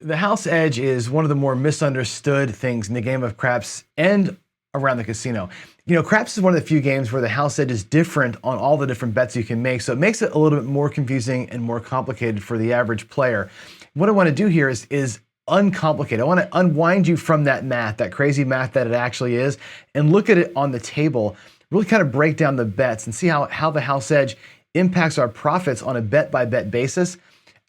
The house edge is one of the more misunderstood things in the game of craps and around the casino. You know, craps is one of the few games where the house edge is different on all the different bets you can make, so it makes it a little bit more confusing and more complicated for the average player. What I want to do here is uncomplicate. I want to unwind you from that math, that crazy math that it actually is, and look at it on the table, really kind of break down the bets and see how the house edge impacts our profits on a bet-by-bet basis.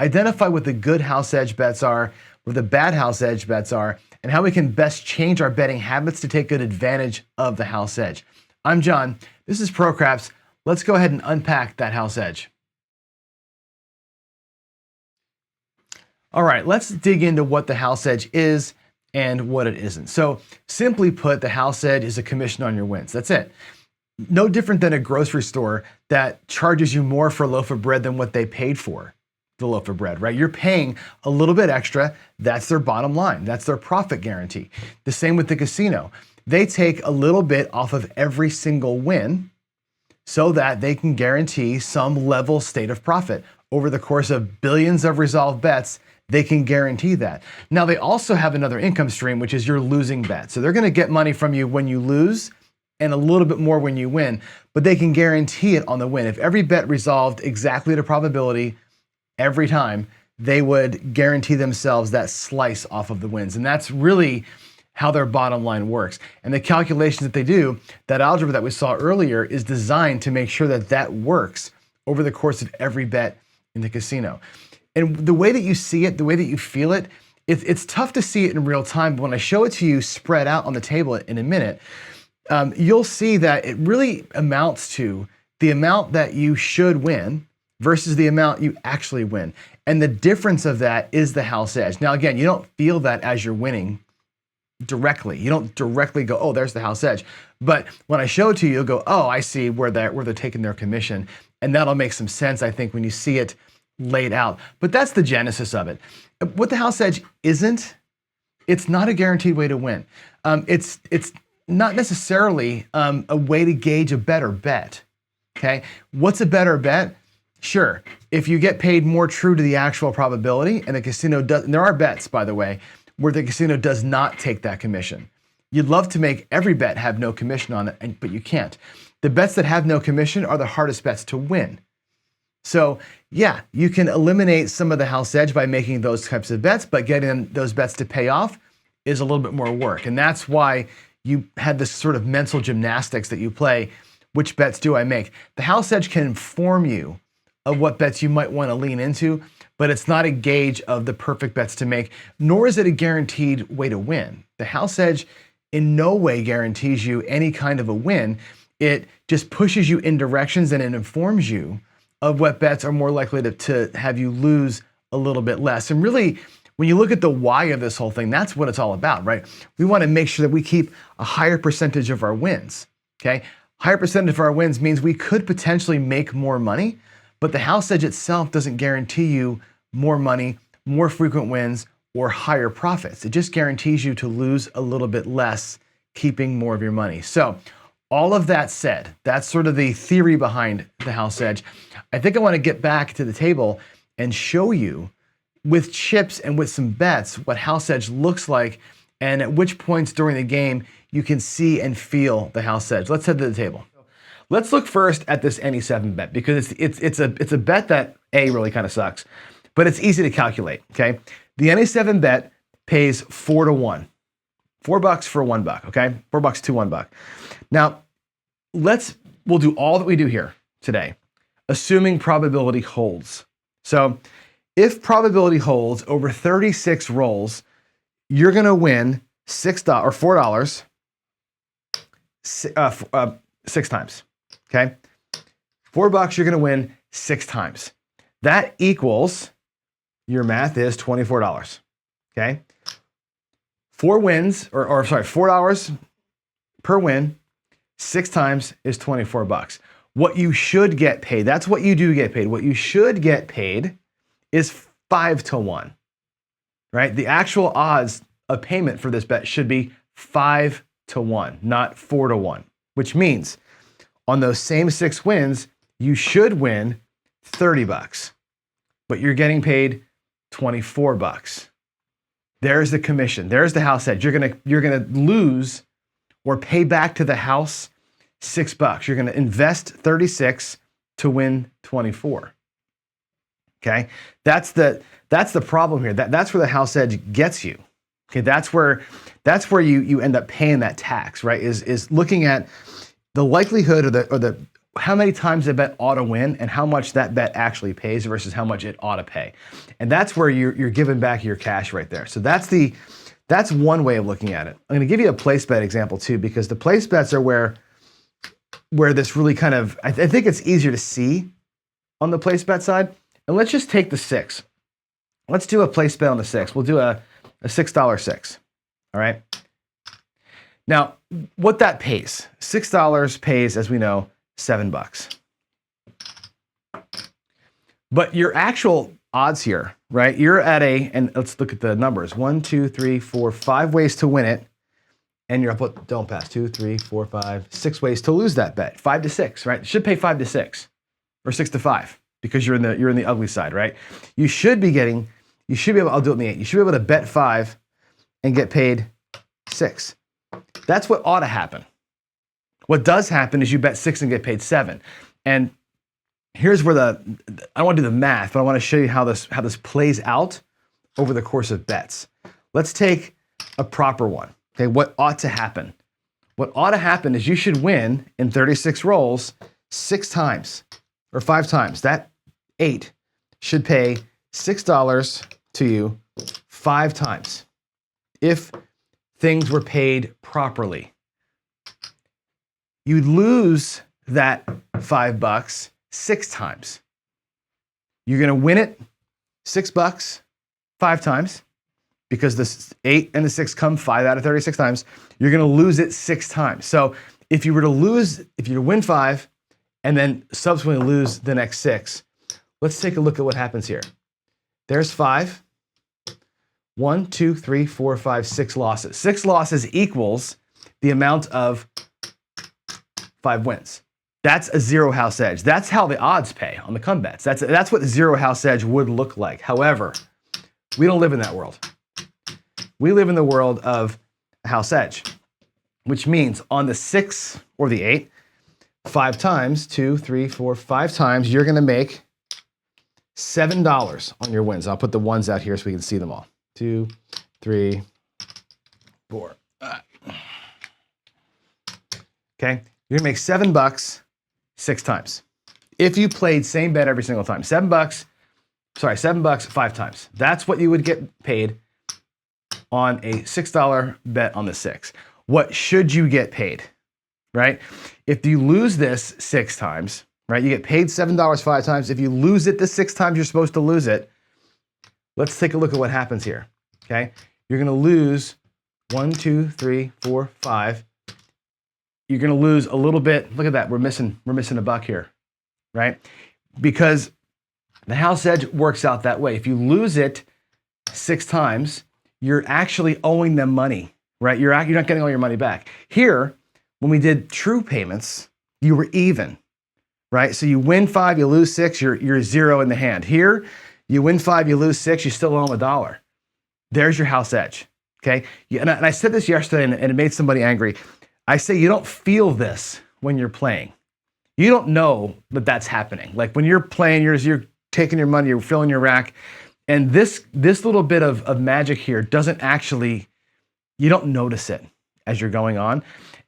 Identify what the good house edge bets are, what the bad house edge bets are, and how we can best change our betting habits to take good advantage of the house edge. I'm John. This is Pro Craps. Let's go ahead and unpack that house edge. All right, let's dig into what the house edge is and what it isn't. So simply put, the house edge is a commission on your wins. That's it. No different than a grocery store that charges you more for a loaf of bread than what they paid for the loaf of bread, right? You're paying a little bit extra. That's their bottom line. That's their profit guarantee. The same with the casino. They take a little bit off of every single win so that they can guarantee some level state of profit. Over the course of billions of resolved bets, they can guarantee that. Now, they also have another income stream, which is your losing bet. So they're going to get money from you when you lose and a little bit more when you win, but they can guarantee it on the win. If every bet resolved exactly to probability every time, they would guarantee themselves that slice off of the wins. And that's really how their bottom line works. And the calculations that they do, that algebra that we saw earlier, is designed to make sure that that works over the course of every bet in the casino. And the way that you see it, the way that you feel it, it's tough to see it in real time, but when I show it to you spread out on the table in a minute, you'll see that it really amounts to the amount that you should win versus the amount you actually win. And the difference of that is the house edge. Now, again, you don't feel that as you're winning directly. You don't directly go, oh, there's the house edge. But when I show it to you, you'll go, oh, I see where they're taking their commission. And that'll make some sense, I think, when you see it laid out. But that's the genesis of it. What the house edge isn't, it's not a guaranteed way to win. It's not necessarily a way to gauge a better bet. Okay, what's a better bet? Sure, if you get paid more true to the actual probability, and the casino does, and there are bets, by the way, where the casino does not take that commission. You'd love to make every bet have no commission on it, but you can't. The bets that have no commission are the hardest bets to win. So yeah, you can eliminate some of the house edge by making those types of bets, but getting those bets to pay off is a little bit more work. And that's why you had this sort of mental gymnastics that you play. Which bets do I make? The house edge can inform you of what bets you might want to lean into, but it's not a gauge of the perfect bets to make, nor is it a guaranteed way to win. The house edge in no way guarantees you any kind of a win. It just pushes you in directions and it informs you of what bets are more likely to have you lose a little bit less. And really, when you look at the why of this whole thing, that's what it's all about, right? We want to make sure that we keep a higher percentage of our wins, okay? Higher percentage of our wins means we could potentially make more money, but the house edge itself doesn't guarantee you more money, more frequent wins, or higher profits. It just guarantees you to lose a little bit less, keeping more of your money. So all of that said, that's sort of the theory behind the house edge. I think I want to get back to the table and show you with chips and with some bets what house edge looks like and at which points during the game you can see and feel the house edge. Let's head to the table. Let's look first at this any 7 bet because it's a bet that really kind of sucks, but it's easy to calculate. Okay, the any 7 bet pays 4 to 1, $4 for $1. Okay, $4 to $1. Now we'll do all that we do here today, assuming probability holds. So if probability holds over 36 rolls, you're going to win $6 or $4 6 times. Okay, $4 you're going to win 6 times. That equals, your math is $24. Okay, 4 wins or sorry, $4 per win 6 times is $24. What you should get paid, that's what you do get paid. What you should get paid is 5 to 1. Right? The actual odds of payment for this bet should be 5 to 1, not 4 to 1, which means on those same 6 wins, you should win $30, but you're getting paid $24. There's the commission. There's the house edge. You're gonna lose or pay back to the house $6. You're gonna invest 36 to win 24. Okay, that's the problem here. That's where the house edge gets you. Okay, that's where you end up paying that tax, right? Is looking at the likelihood or the how many times the bet ought to win and how much that bet actually pays versus how much it ought to pay. And that's where you're giving back your cash right there. So that's one way of looking at it. I'm going to give you a place bet example too, because the place bets are where this really kind of, I think it's easier to see on the place bet side. And let's just take the 6. Let's do a place bet on the 6. We'll do a $6 6. All right. Now, what that pays, $6 pays, as we know, $7. But your actual odds here, right? You're at and let's look at the numbers. 1, 2, 3, 4, 5 ways to win it. And you're up, don't pass, 2, 3, 4, 5, 6 ways to lose that bet. 5 to 6, right? It should pay 5 to 6 or 6 to 5 because you're in the ugly side, right? You should be able, I'll do it in the 8. You should be able to bet 5 and get paid 6. That's what ought to happen. What does happen is you bet 6 and get paid 7. And here's where I don't want to do the math, but I want to show you how this plays out over the course of bets. Let's take a proper one. Okay, what ought to happen? What ought to happen is you should win in 36 rolls 6 times or 5 times. That 8 should pay $6 to you 5 times if things were paid properly. You'd lose that $5 6 times. You're going to win it $6 5 times because the 8 and the 6 come 5 out of 36 times. You're going to lose it 6 times. So if you were to win 5 and then subsequently lose the next 6, let's take a look at what happens here. There's 5. 1, 2, 3, 4, 5, 6 losses. 6 losses equals the amount of 5 wins. That's a zero house edge. That's how the odds pay on the come bets. That's what the zero house edge would look like. However, we don't live in that world. We live in the world of a house edge, which means on the 6 or the 8, 5 times, 2, 3, 4, 5 times, you're going to make $7 on your wins. I'll put the ones out here so we can see them all. 2, 3, 4. Okay, you're gonna make $7 6 times. If you played same bet every single time, $7 5 times. That's what you would get paid on a $6 bet on the 6. What should you get paid, right? If you lose this 6 times, right, you get paid $7 5 times. If you lose it the 6 times you're supposed to lose it, let's take a look at what happens here, okay? You're gonna lose 1, 2, 3, 4, 5. You're gonna lose a little bit. Look at that, we're missing a buck here, right? Because the house edge works out that way. If you lose it 6 times, you're actually owing them money, right? You're not getting all your money back. Here, when we did true payments, you were even, right? So you win 5, you lose 6, you're 0 in the hand. Here, you win 5, you lose 6, you still owe them $1. There's your house edge, okay? And I said this yesterday and it made somebody angry. I say you don't feel this when you're playing. You don't know that that's happening. Like when you're playing, you're taking your money, you're filling your rack, and this little bit of magic here doesn't actually, you don't notice it as you're going on,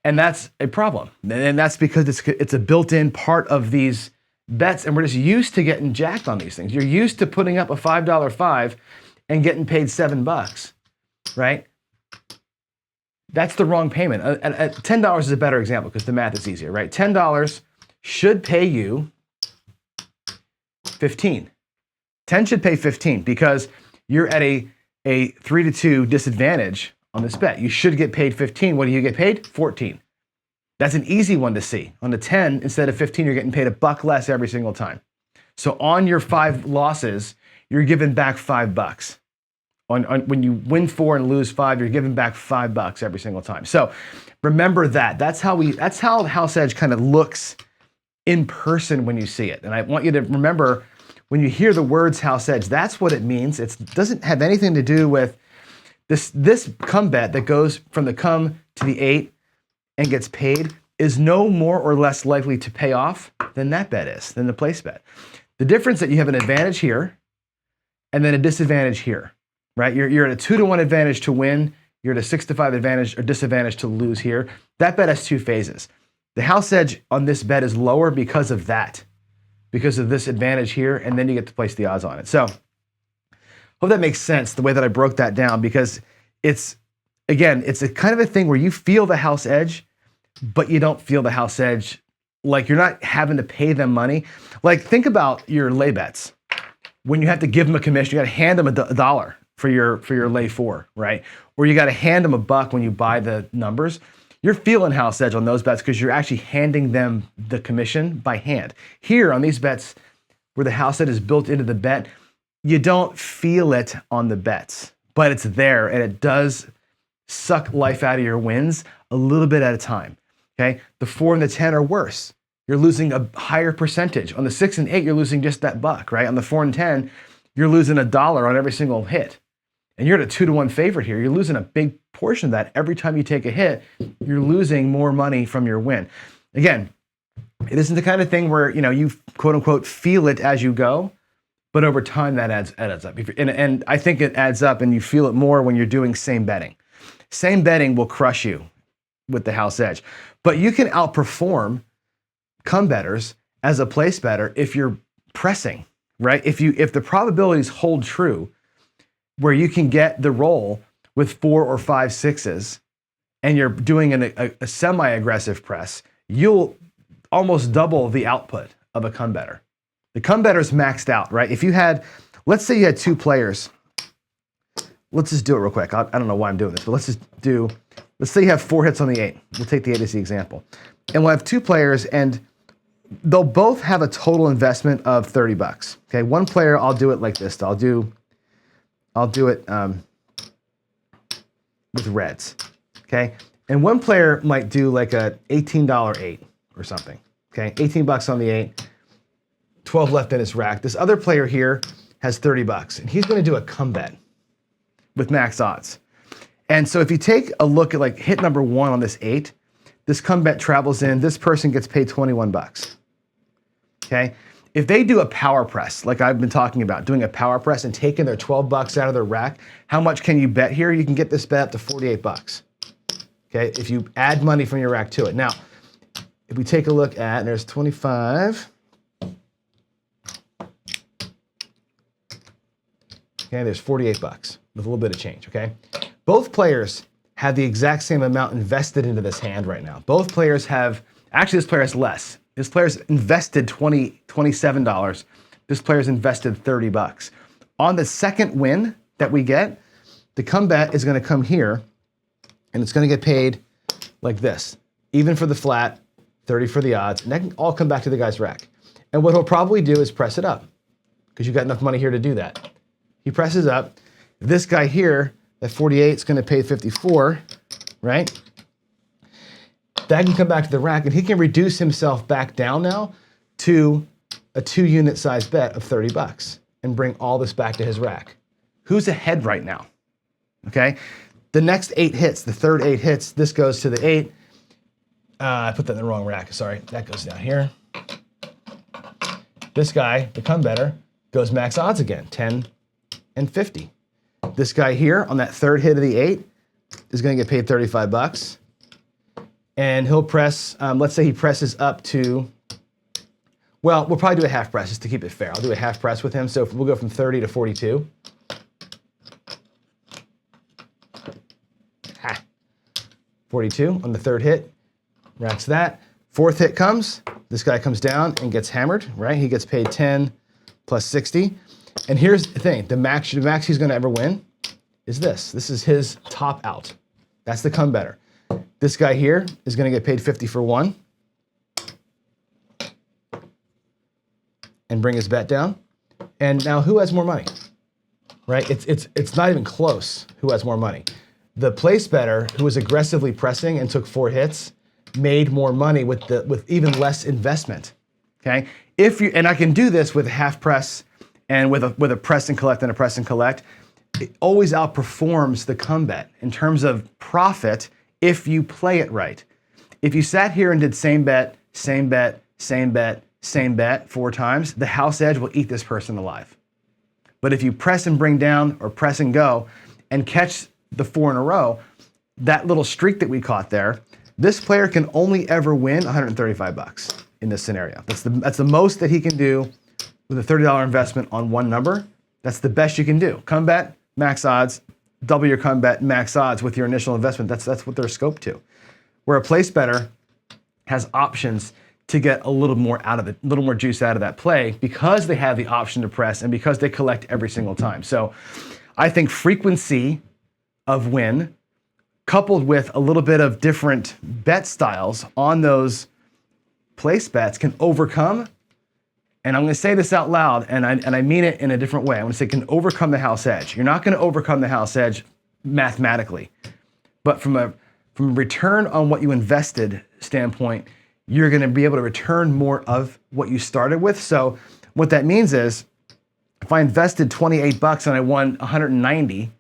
and that's a problem. And that's because it's a built-in part of these bets, and we're just used to getting jacked on these things. You're used to putting up a $5 5 and getting paid $7, right? That's the wrong payment. $10 is a better example because the math is easier, right? $10 should pay you 15. 10 should pay 15 because you're at a 3-2 disadvantage on this bet. You should get paid 15. What do you get paid? 14. That's an easy one to see. On the 10, instead of 15, you're getting paid $1 less every single time. So on your 5 losses, you're giving back $5. When you win 4 and lose 5, you're giving back $5 every single time. So remember that. That's how house edge kind of looks in person when you see it. And I want you to remember when you hear the words house edge, that's what it means. It doesn't have anything to do with This come bet that goes from the come to the 8 and gets paid is no more or less likely to pay off than that bet is, than the place bet. The difference is that you have an advantage here and then a disadvantage here, right? You're at a 2-to-1 advantage to win. You're at a 6-to-5 advantage or disadvantage to lose here. That bet has 2 phases. The house edge on this bet is lower because of that, because of this advantage here, and then you get to place the odds on it. So hope that makes sense, the way that I broke that down, because it's a kind of a thing where you feel the house edge, but you don't feel the house edge. Like, you're not having to pay them money. Like, think about your lay bets. When you have to give them a commission, you got to hand them a dollar for your lay 4, right? Or you got to hand them $1 when you buy the numbers. You're feeling house edge on those bets because you're actually handing them the commission by hand. Here on these bets where the house edge is built into the bet, you don't feel it on the bets, but it's there, and it does suck life out of your wins a little bit at a time. Okay, the 4 and the 10 are worse. You're losing a higher percentage. On the 6 and 8, you're losing just that $1, right? On the 4 and 10, you're losing $1 on every single hit. And you're at a 2-to-1 favorite here. You're losing a big portion of that. Every time you take a hit, you're losing more money from your win. Again, it isn't the kind of thing where, you quote unquote feel it as you go, but over time that adds up. And I think it adds up, and you feel it more when you're doing same betting. Same betting will crush you with the house edge. But you can outperform come bettors as a place better if you're pressing, right? If the probabilities hold true, where you can get the roll with 4 or 5 6s, and you're doing a semi-aggressive press, you'll almost double the output of a come better. The come better's maxed out, right? If you had, let's say you had 2 players. Let's just do it real quick. I don't know why I'm doing this, but let's say you have 4 hits on the 8. We'll take the 8 as the example. And we'll have 2 players, and they'll both have a total investment of $30. Okay, one player, I'll do it like this. I'll do it with reds. Okay, and one player might do like a $18 8 or something. Okay, $18 on the 8, 12 left in his rack. This other player here has $30, and he's going to do a come bet with max odds. And so if you take a look at like hit number 1 on this 8, this come bet travels in, this person gets paid $21. Okay? If they do a power press, like I've been talking about, doing a power press and taking their $12 out of their rack, how much can you bet here? You can get this bet up to $48. Okay? If you add money from your rack to it. Now, if we take a look at, there's 25. Okay, there's $48 with a little bit of change, okay? Both players have the exact same amount invested into this hand right now. Both players have, actually this player has less. This player's invested $27. This player's invested $30. On the second win that we get, the come bet is gonna come here, and it's gonna get paid like this. Even for the flat, 30 for the odds, and that can all come back to the guy's rack. And what he'll probably do is press it up, because you've got enough money here to do that. He presses up. This guy here, that 48 is going to pay 54, right? That can come back to the rack, and he can reduce himself back down now to a 2-unit size bet of $30 and bring all this back to his rack. Who's ahead right now? Okay, the next 8 hits, the third 8 hits, this goes to the 8. I put that in the wrong rack, sorry. That goes down here. This guy, the come better, goes max odds again, 10 and 50. This guy here on that third hit of the 8 is going to get paid $35. And he'll press, let's say he presses up to, well, we'll probably do a half press just to keep it fair. I'll do a half press with him. So we'll go from 30 to 42. 42 on the third hit, racks that. Fourth hit comes, this guy comes down and gets hammered, right? He gets paid 10 plus 60. And here's the thing, the max he's gonna ever win is this. This is his top out. That's the come better. This guy here is gonna get paid 50 for 1 and bring his bet down. And now who has more money, right? It's not even close who has more money. The place better, who was aggressively pressing and took 4 hits, made more money with even less investment, okay? And I can do this with a half press and with a press and collect and a press and collect. it always outperforms the come bet in terms of profit if you play it right. If you sat here and did same bet, same bet, same bet, same bet 4 times, the house edge will eat this person alive. But if you press and bring down or press and go and catch the 4 in a row, that little streak that we caught there, this player can only ever win $135 in this scenario. That's the most that he can do with a $30 investment on one number. That's the best you can do. Come bet, max odds, double your come bet, max odds with your initial investment. That's what they're scoped to. Where a place bettor has options to get a little more out of it, a little more juice out of that play because they have the option to press and because they collect every single time. So I think frequency of win coupled with a little bit of different bet styles on those place bets can overcome, and I'm going to say this out loud, and I mean it in a different way. I'm going to say can overcome the house edge. You're not going to overcome the house edge mathematically, but from a return on what you invested standpoint, you're going to be able to return more of what you started with. So what that means is if I invested $28 and I won 190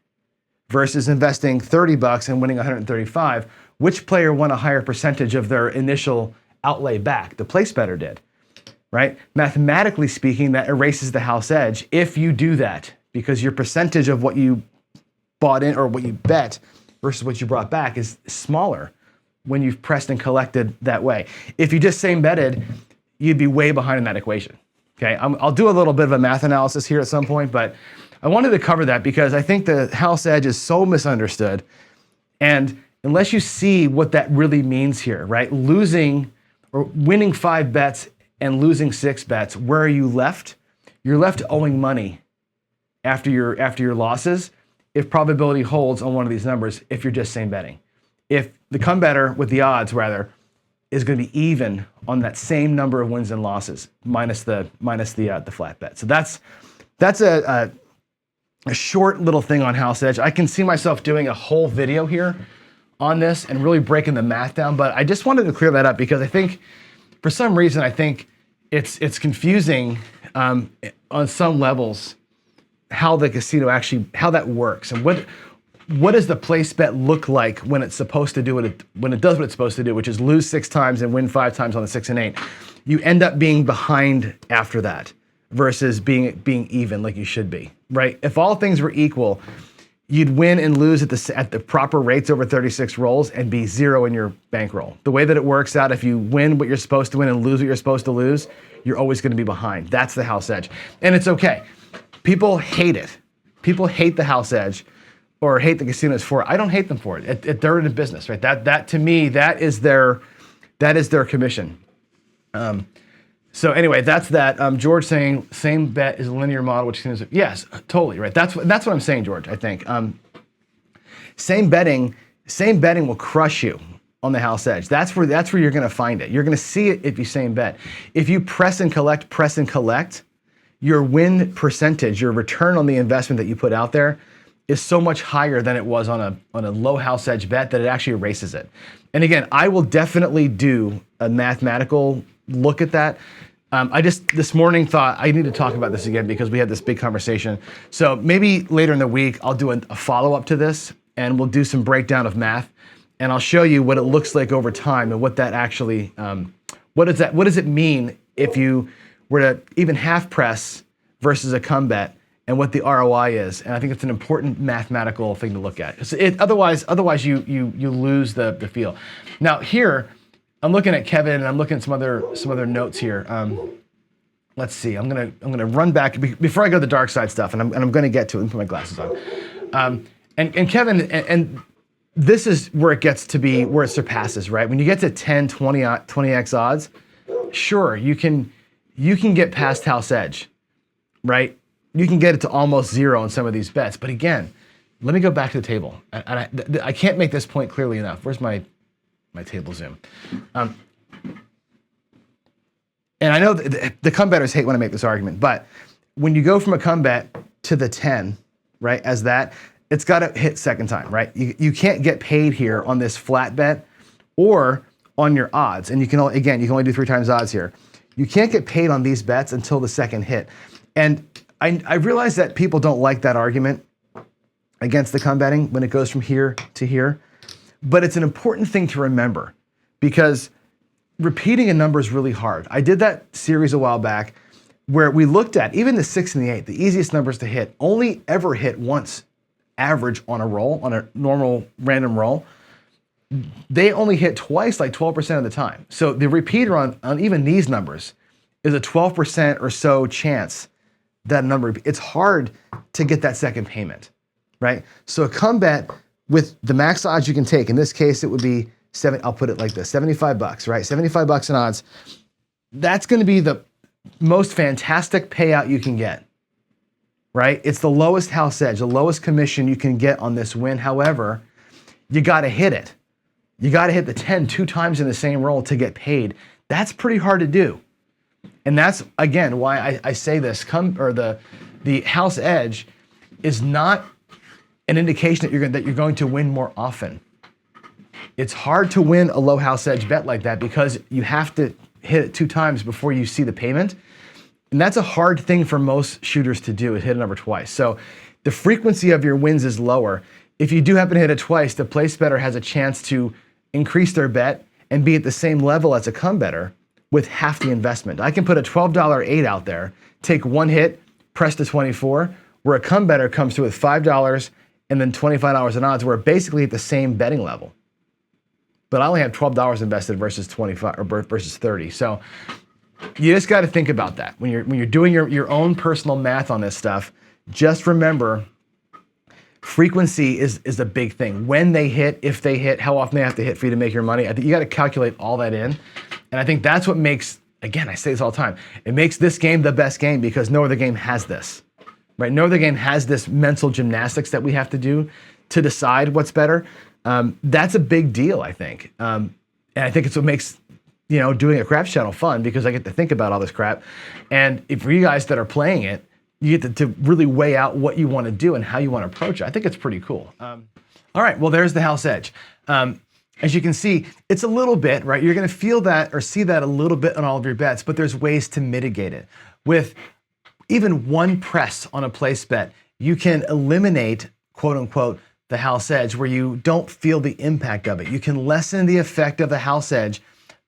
versus investing $30 and winning 135, which player won a higher percentage of their initial outlay back? The place bettor did, right? Mathematically speaking, that erases the house edge if you do that because your percentage of what you bought in or what you bet versus what you brought back is smaller when you've pressed and collected that way. If you just same betted, you'd be way behind in that equation. Okay, I'll do a little bit of a math analysis here at some point, but I wanted to cover that because I think the house edge is so misunderstood. And unless you see what that really means here, right? Losing or winning 5 bets and losing 6 bets, where are you left? You're left owing money after your losses if probability holds on one of these numbers if you're just same betting. If the come better with the odds rather is going to be even on that same number of wins and losses minus the flat bet. So that's a short little thing on house edge. I can see myself doing a whole video here on this and really breaking the math down, but I just wanted to clear that up because I think for some reason I think it's confusing on some levels how the casino actually, how that works and what does the place bet look like when it's supposed to do when it does what it's supposed to do, which is lose 6 times and win 5 times on the 6 and 8. You end up being behind after that versus being even like you should be, right? If all things were equal, you'd win and lose at the proper rates over 36 rolls and be 0 in your bankroll. The way that it works out, if you win what you're supposed to win and lose what you're supposed to lose, you're always going to be behind. That's the house edge. And it's okay. People hate it. People hate the house edge or hate the casinos for it. I don't hate them for it. They're in a business, right? That to me, that is their commission. So anyway, that's that. George saying same bet is a linear model, which is yes, totally right. That's what I'm saying, George. I think same betting will crush you on the house edge. That's where you're going to find it. You're going to see it if you same bet. If you press and collect, your win percentage, your return on the investment that you put out there, is so much higher than it was on a low house edge bet that it actually erases it. And again, I will definitely do a mathematical look at that. I just this morning thought I need to talk about this again because we had this big conversation. So maybe later in the week I'll do a follow-up to this and we'll do some breakdown of math and I'll show you what it looks like over time and what that actually what does it mean if you were to even half press versus a come bet and what the ROI is. And I think it's an important mathematical thing to look at. Otherwise you lose the feel. Now here, I'm looking at Kevin and I'm looking at some other notes here. Let's see. I'm gonna run back before I go to the dark side stuff, and I'm gonna get to it and put my glasses on. And Kevin, and this is where it gets to be where it surpasses, right? When you get to 10, 20x odds, sure you can get past house edge, right? You can get it to almost 0 on some of these bets. But again, let me go back to the table. I can't make this point clearly enough. Where's my table zoom? And I know the come bettors hate when I make this argument, but when you go from a come bet to the 10, right, as that, it's got to hit second time, right? You can't get paid here on this flat bet or on your odds. And you can only do 3 times odds here. You can't get paid on these bets until the second hit. And I realize that people don't like that argument against the come betting when it goes from here to here. But it's an important thing to remember because repeating a number is really hard. I did that series a while back where we looked at even the 6 and the 8, the easiest numbers to hit, only ever hit once average on a roll, on a normal random roll. They only hit twice, like 12% of the time. So the repeater on even these numbers is a 12% or so chance that number. It's hard to get that second payment, right? So a come bet with the max odds you can take, in this case, it would be I'll put it like this, $75, right? $75 in odds. That's going to be the most fantastic payout you can get, right? It's the lowest house edge, the lowest commission you can get on this win. However, you got to hit it. You got to hit the 10 2 times in the same roll to get paid. That's pretty hard to do. And that's, again, why I say this, the house edge is not an indication that you're going to win more often. It's hard to win a low house edge bet like that because you have to hit it 2 times before you see the payment. And that's a hard thing for most shooters to do, is hit a number twice. So the frequency of your wins is lower. If you do happen to hit it twice, the place better has a chance to increase their bet and be at the same level as a come better with half the investment. I can put a $12 8 out there, take one hit, press to 24, where a come better comes through with $5 and then $25 in odds. We're basically at the same betting level. But I only have $12 invested versus 25 or versus 30. So you just got to think about that when you're doing your own personal math on this stuff. Just remember, frequency is a big thing. When they hit, if they hit, how often they have to hit for you to make your money. I think you got to calculate all that in, and I think that's what makes. Again, I say this all the time. It makes this game the best game because no other game has this, right? No other game has this mental gymnastics that we have to do to decide what's better. That's a big deal, I think. And I think it's what makes, doing a craps channel fun because I get to think about all this crap. And if for you guys that are playing it, you get to really weigh out what you want to do and how you want to approach it. I think it's pretty cool. All right, well, there's the house edge. As you can see, it's a little bit, right? You're going to feel that or see that a little bit on all of your bets, but there's ways to mitigate it. With even one press on a place bet, you can eliminate, quote unquote, the house edge where you don't feel the impact of it. You can lessen the effect of the house edge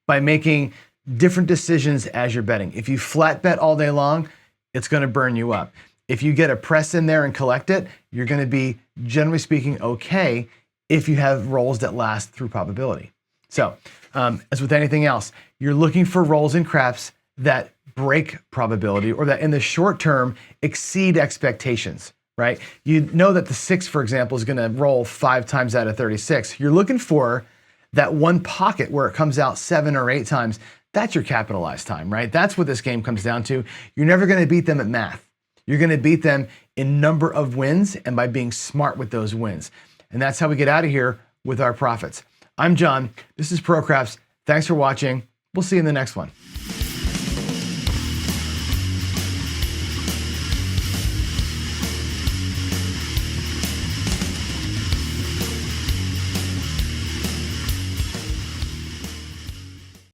by making different decisions as you're betting. If you flat bet all day long, it's going to burn you up. If you get a press in there and collect it, you're going to be, generally speaking, okay if you have rolls that last through probability. So, as with anything else, you're looking for rolls in craps that break probability or that in the short term exceed expectations. Right? You know that the 6, for example, is going to roll 5 times out of 36. You're looking for that one pocket where it comes out 7 or 8 times. That's your capitalized time, right? That's what this game comes down to. You're never going to beat them at math. You're going to beat them in number of wins and by being smart with those wins. And that's how we get out of here with our profits. I'm John. This is Pro Craps. Thanks for watching. We'll see you in the next one.